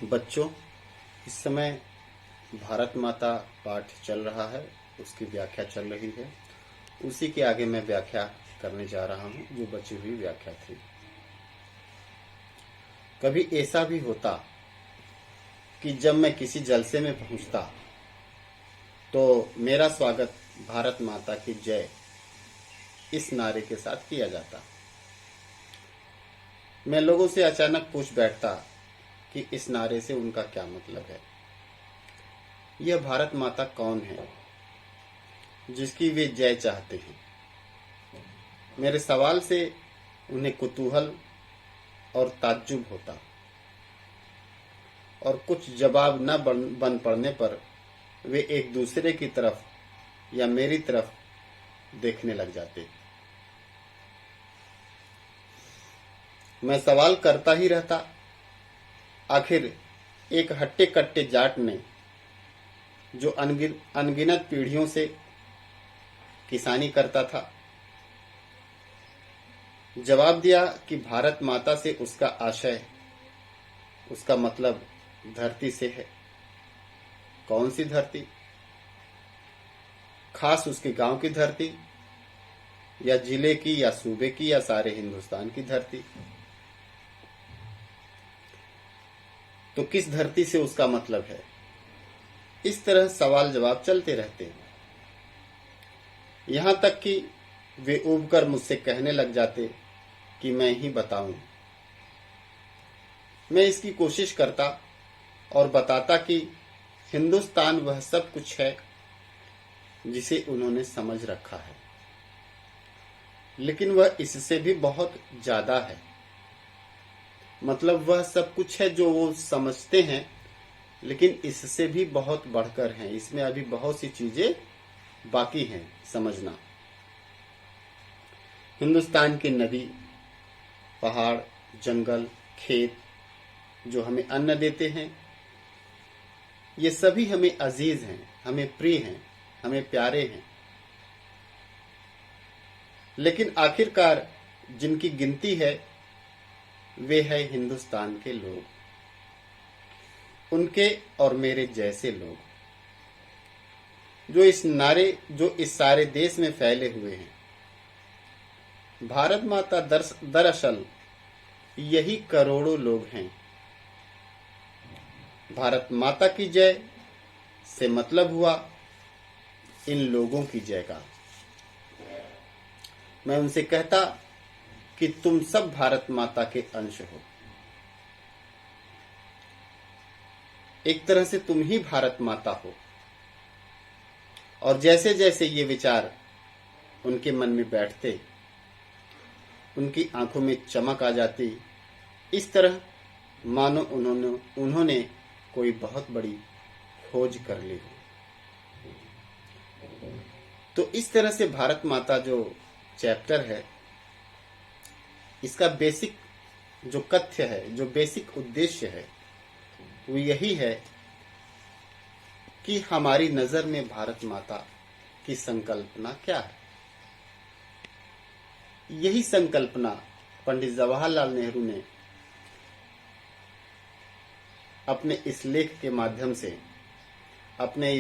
बच्चों, इस समय भारत माता पाठ चल रहा है, उसकी व्याख्या चल रही है। उसी के आगे मैं व्याख्या करने जा रहा हूँ, जो बची हुई व्याख्या थी। कभी ऐसा भी होता कि जब मैं किसी जलसे में पहुंचता तो मेरा स्वागत भारत माता की जय इस नारे के साथ किया जाता। मैं लोगों से अचानक पूछ बैठता कि इस नारे से उनका क्या मतलब है। यह भारत माता कौन है जिसकी वे जय चाहते हैं। मेरे सवाल से उन्हें कुतूहल और ताज्जुब होता और कुछ जवाब न बन पड़ने पर वे एक दूसरे की तरफ या मेरी तरफ देखने लग जाते। मैं सवाल करता ही रहता। आखिर एक हट्टे कट्टे जाट ने जो अनगिनत पीढ़ियों से किसानी करता था, जवाब दिया कि भारत माता से उसका आशय, उसका मतलब धरती से है। कौन सी धरती? खास उसके गांव की धरती, या जिले की, या सूबे की, या सारे हिंदुस्तान की धरती? तो किस धरती से उसका मतलब है? इस तरह सवाल जवाब चलते रहते हैं, यहां तक कि वे ऊबकर मुझसे कहने लग जाते कि मैं ही बताऊं। मैं इसकी कोशिश करता और बताता कि हिंदुस्तान वह सब कुछ है जिसे उन्होंने समझ रखा है, लेकिन वह इससे भी बहुत ज्यादा है। मतलब वह सब कुछ है जो वो समझते हैं, लेकिन इससे भी बहुत बढ़कर हैं। इसमें अभी बहुत सी चीजें बाकी हैं समझना। हिंदुस्तान के नदी, पहाड़, जंगल, खेत जो हमें अन्न देते हैं, ये सभी हमें अजीज हैं, हमें प्रिय हैं, हमें प्यारे हैं। लेकिन आखिरकार जिनकी गिनती है वे है हिंदुस्तान के लोग, उनके और मेरे जैसे लोग, जो इस सारे देश में फैले हुए हैं। भारत माता दरअसल यही करोड़ों लोग हैं। भारत माता की जय से मतलब हुआ इन लोगों की जय का। मैं उनसे कहता कि तुम सब भारत माता के अंश हो। एक तरह से तुम ही भारत माता हो। और जैसे जैसे ये विचार उनके मन में बैठते, उनकी आंखों में चमक आ जाती, इस तरह मानो उन्होंने कोई बहुत बड़ी खोज कर ली हो। तो इस तरह से भारत माता जो चैप्टर है, इसका बेसिक जो कथ्य है, जो बेसिक उद्देश्य है, वो यही है कि हमारी नजर में भारत माता की संकल्पना क्या है। यही संकल्पना पंडित जवाहरलाल नेहरू ने अपने इस लेख के माध्यम से, अपने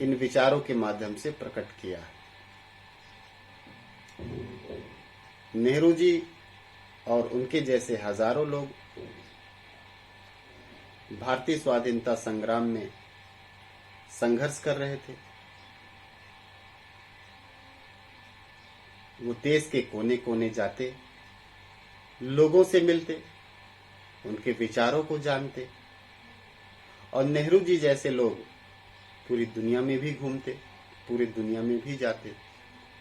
इन विचारों के माध्यम से प्रकट किया है। नेहरू जी और उनके जैसे हजारों लोग भारतीय स्वाधीनता संग्राम में संघर्ष कर रहे थे। वो देश के कोने कोने जाते, लोगों से मिलते, उनके विचारों को जानते, और नेहरू जी जैसे लोग पूरी दुनिया में भी घूमते, पूरी दुनिया में भी जाते,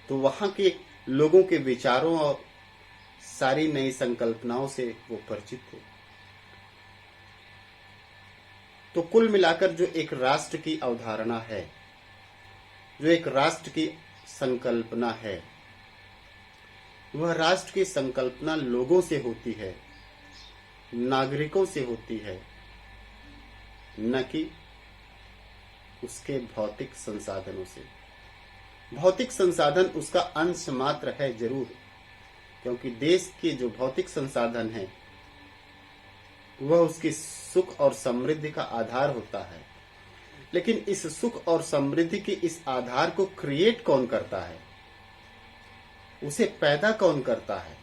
तो वहां के लोगों के विचारों और सारी नई संकल्पनाओं से वो परिचित थे। तो कुल मिलाकर जो एक राष्ट्र की अवधारणा है, जो एक राष्ट्र की संकल्पना है, वह राष्ट्र की संकल्पना लोगों से होती है, नागरिकों से होती है, न कि उसके भौतिक संसाधनों से। भौतिक संसाधन उसका अंश मात्र है जरूर, क्योंकि देश के जो भौतिक संसाधन हैं वह उसकी सुख और समृद्धि का आधार होता है। लेकिन इस सुख और समृद्धि के इस आधार को क्रिएट कौन करता है, उसे पैदा कौन करता है,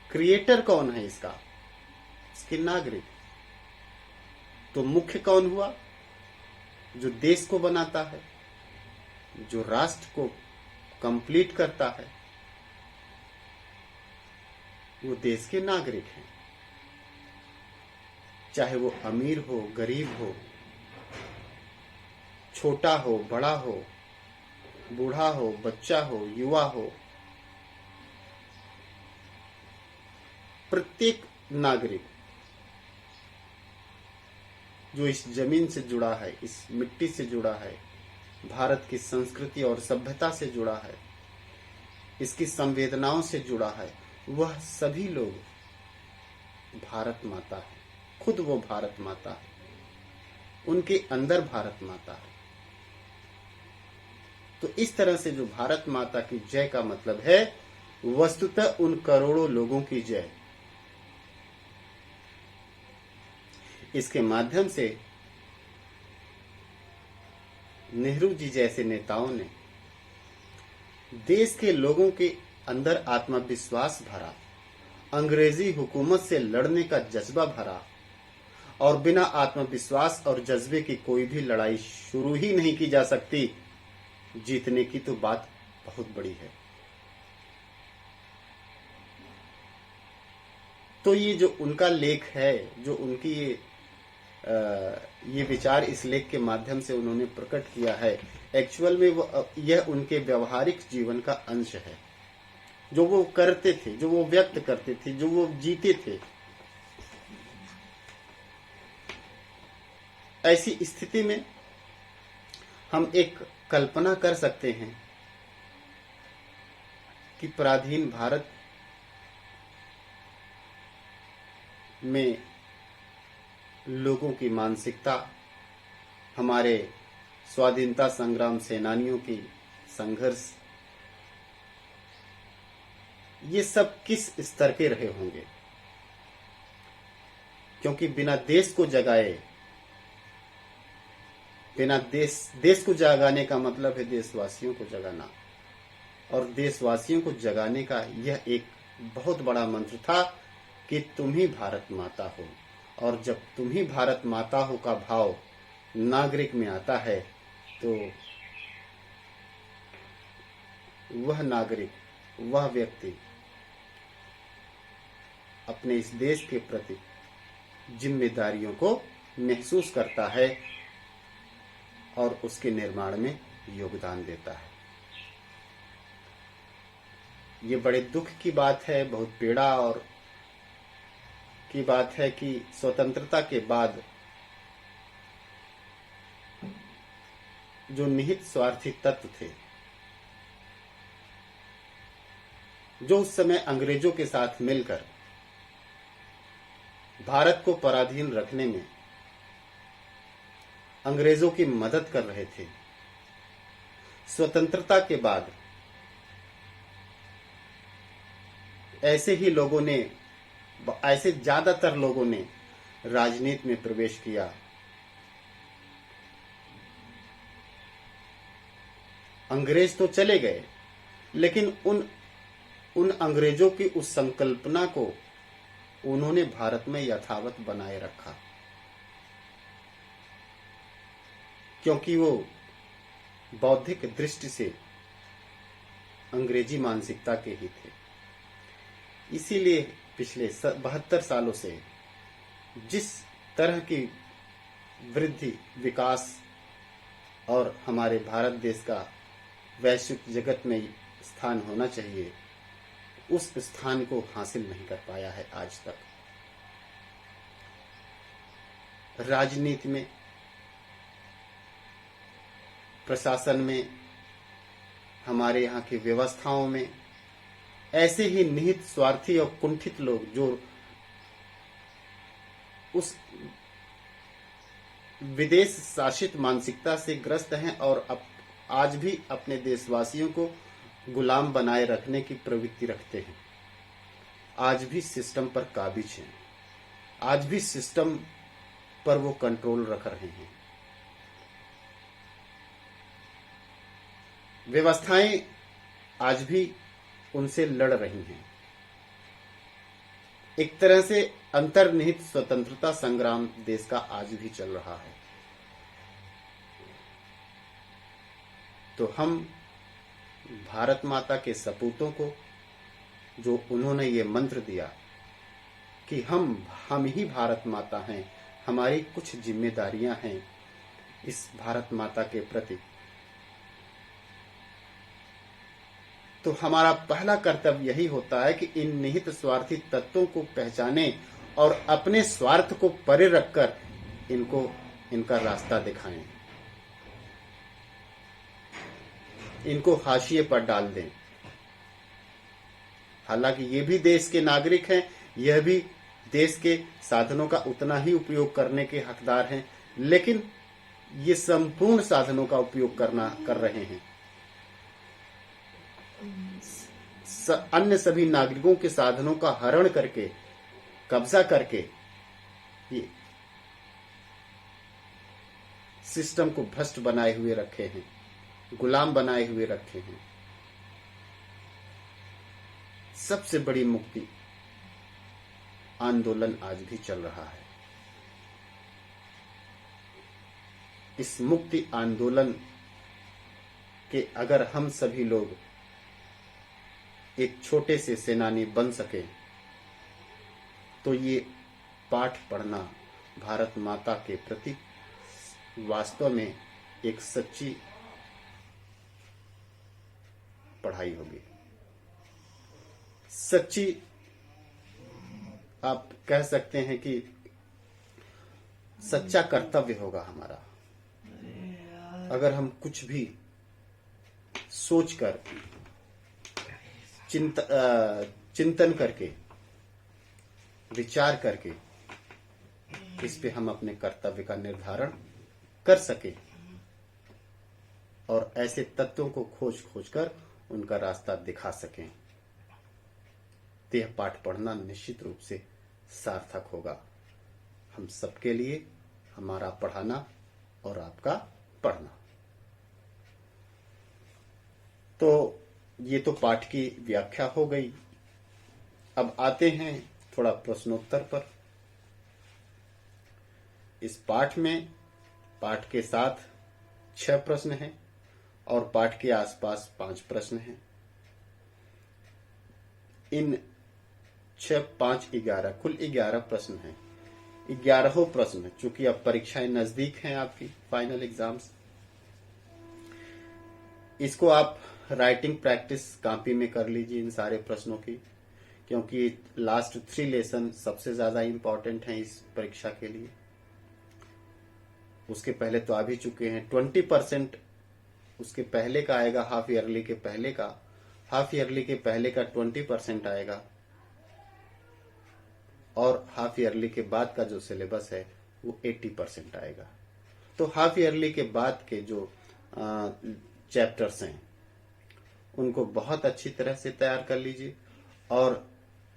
क्रिएटर कौन है इसका? इसके नागरिक। तो मुख्य कौन हुआ? जो देश को बनाता है, जो राष्ट्र को कंप्लीट करता है, वो देश के नागरिक हैं। चाहे वो अमीर हो, गरीब हो, छोटा हो, बड़ा हो, बूढ़ा हो, बच्चा हो, युवा हो, प्रत्येक नागरिक जो इस जमीन से जुड़ा है, इस मिट्टी से जुड़ा है, भारत की संस्कृति और सभ्यता से जुड़ा है, इसकी संवेदनाओं से जुड़ा है, वह सभी लोग भारत माता है। खुद वो भारत माता है, उनके अंदर भारत माता है। तो इस तरह से जो भारत माता की जय का मतलब है, वस्तुतः उन करोड़ों लोगों की जय। इसके माध्यम से नेहरू जी जैसे नेताओं ने देश के लोगों के अंदर आत्मविश्वास भरा, अंग्रेजी हुकूमत से लड़ने का जज्बा भरा, और बिना आत्मविश्वास और जज्बे की कोई भी लड़ाई शुरू ही नहीं की जा सकती। जीतने की तो बात बहुत बड़ी है। तो ये जो उनका लेख है, जो उनकी ये विचार इस लेख के माध्यम से उन्होंने प्रकट किया है, एक्चुअल में यह उनके व्यवहारिक जीवन का अंश है। जो वो करते थे, जो वो व्यक्त करते थे, जो वो जीते थे। ऐसी स्थिति में हम एक कल्पना कर सकते हैं कि पराधीन भारत में लोगों की मानसिकता, हमारे स्वाधीनता संग्राम सेनानियों की संघर्ष, ये सब किस स्तर के रहे होंगे। क्योंकि बिना देश को जगाए, बिना देश को जगाने का मतलब है देशवासियों को जगाना, और देशवासियों को जगाने का यह एक बहुत बड़ा मंत्र था कि तुम ही भारत माता हो। और जब तुम ही भारत माता हो का भाव नागरिक में आता है, तो वह नागरिक, वह व्यक्ति अपने इस देश के प्रति जिम्मेदारियों को महसूस करता है और उसके निर्माण में योगदान देता है। ये बड़े दुख की बात है, बहुत पीड़ा और की बात है कि स्वतंत्रता के बाद जो निहित स्वार्थी तत्व थे, जो उस समय अंग्रेजों के साथ मिलकर भारत को पराधीन रखने में अंग्रेजों की मदद कर रहे थे, स्वतंत्रता के बाद ऐसे ही लोगों ने, ऐसे ज्यादातर लोगों ने राजनीति में प्रवेश किया। अंग्रेज तो चले गए, लेकिन उन अंग्रेजों की उस संकल्पना को उन्होंने भारत में यथावत बनाए रखा, क्योंकि वो बौद्धिक दृष्टि से अंग्रेजी मानसिकता के ही थे। इसीलिए पिछले 72 सालों से जिस तरह की वृद्धि, विकास और हमारे भारत देश का वैश्विक जगत में स्थान होना चाहिए, उस स्थान को हासिल नहीं कर पाया है आज तक। राजनीति में, प्रशासन में, हमारे यहाँ की व्यवस्थाओं में ऐसे ही निहित स्वार्थी और कुंठित लोग जो उस विदेश शासित मानसिकता से ग्रस्त हैं और आज भी अपने देशवासियों को गुलाम बनाए रखने की प्रवृत्ति रखते हैं, आज भी सिस्टम पर काबिज हैं। आज भी सिस्टम पर वो कंट्रोल रख रहे हैं। व्यवस्थाएं आज भी उनसे लड़ रही हैं। एक तरह से अंतर्निहित स्वतंत्रता संग्राम देश का आज भी चल रहा है। तो हम भारत माता के सपूतों को, जो उन्होंने ये मंत्र दिया कि हम ही भारत माता हैं, हमारी कुछ जिम्मेदारियां हैं इस भारत माता के प्रति, तो हमारा पहला कर्तव्य यही होता है कि इन निहित स्वार्थी तत्वों को पहचानें और अपने स्वार्थ को परे रखकर इनका रास्ता दिखाएं, इनको हाशिए पर डाल दें। हालांकि ये भी देश के नागरिक हैं, यह भी देश के साधनों का उतना ही उपयोग करने के हकदार हैं, लेकिन ये संपूर्ण साधनों का उपयोग कर रहे हैं। अन्य सभी नागरिकों के साधनों का हरण करके, कब्जा करके ये सिस्टम को भ्रष्ट बनाए हुए रखे हैं, गुलाम बनाए हुए रखे हैं। सबसे बड़ी मुक्ति आंदोलन आज भी चल रहा है। इस मुक्ति आंदोलन के अगर हम सभी लोग एक छोटे से सेनानी बन सके तो ये पाठ पढ़ना भारत माता के प्रति वास्तव में एक सच्ची पढ़ाई होगी। सच्ची आप कह सकते हैं कि सच्चा कर्तव्य होगा हमारा। अगर हम कुछ भी सोचकर चिंतन करके, विचार करके इस पे हम अपने कर्तव्य का निर्धारण कर सके और ऐसे तत्वों को खोज कर उनका रास्ता दिखा सकें, तो यह पाठ पढ़ना निश्चित रूप से सार्थक होगा हम सबके लिए, हमारा पढ़ाना और आपका पढ़ना। तो ये तो पाठ की व्याख्या हो गई। अब आते हैं थोड़ा प्रश्नोत्तर पर। इस पाठ में पाठ के साथ 6 प्रश्न हैं और पाठ के आसपास 5 प्रश्न हैं। इन 6, 5, 11 कुल 11 प्रश्न हैं। 11 प्रश्न, चूंकि अब परीक्षाएं नजदीक हैं, आपकी फाइनल एग्जाम्स, इसको आप राइटिंग प्रैक्टिस कॉपी में कर लीजिए इन सारे प्रश्नों की, क्योंकि लास्ट 3 लेसन सबसे ज्यादा इंपॉर्टेंट हैं इस परीक्षा के लिए। उसके पहले तो आ भी चुके हैं। 20% उसके पहले का आएगा, हाफ ईयरली के पहले का। हाफ ईयरली के पहले का 20% आएगा और हाफ ईयरली के बाद का जो सिलेबस है वो 80% आएगा। तो हाफ ईयरली के बाद के जो चैप्टर्स हैं उनको बहुत अच्छी तरह से तैयार कर लीजिए और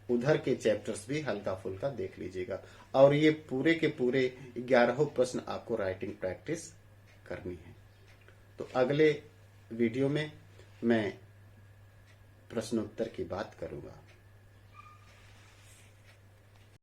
उधर के चैप्टर्स भी हल्का फुल्का देख लीजिएगा। और ये पूरे के पूरे 11 प्रश्न आपको राइटिंग प्रैक्टिस करनी है। तो अगले वीडियो में मैं प्रश्नोत्तर की बात करूंगा।